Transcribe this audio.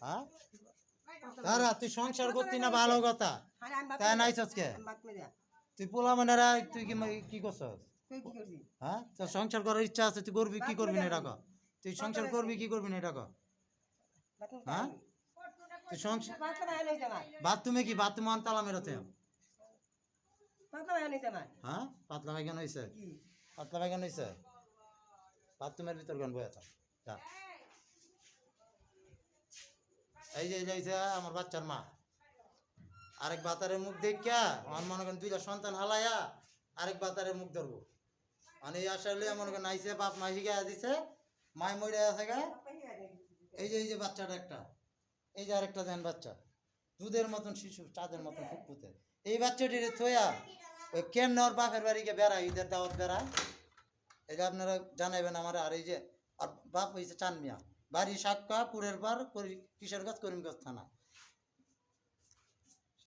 হ্যাঁ তারা তুই সংসার করতি না ভালো কথা তাই নাইছ আজকে তুই পোলা মানেরা তুই কি করছস হ্যাঁ তোর সংসার করার ইচ্ছা আছে তুই করবি কি করবি না এটা কর তুই সংসার করবি কি করবি না এটা কর হ্যাঁ তুই সংসার বাথরুমে কি বাথরুম তালা মেরোতে হ্যাঁ পাতলা পায়খানা হয়েছে পাতলা পায়খানা হয়েছে বাথরুমের ভিতর গান বয়ে যা এই যে যাইছে আমার বাচ্চার মা আরেক বাতারের মুখ দেখিয়া আমার মনে করেন দুইটা সন্তান হালাইয়া আরেক বাতারের মুখ ধরবো মানে আসলে মনে করেন আইসে বাপ মা শিখা দিছে মাই মরে আছে গা এই যে বাচ্চাটা একটা এই যে আরেকটা দেন বাচ্চা দুধের মতন শিশু চাঁদের মতন ফুটফুটে এই বাচ্চাটির থইয়া ওই কেমন ওর বাপের বাড়িকে বেড়ায় ঈদের দাওয়াত বেড়ায় এটা আপনারা জানাইবেন আমার আর এই যে আর বাপ হয়েছে চান মিয়া বাড়ি সাক্কা পুরের পার কিশোরগঞ্জ করিমগঞ্জ থানা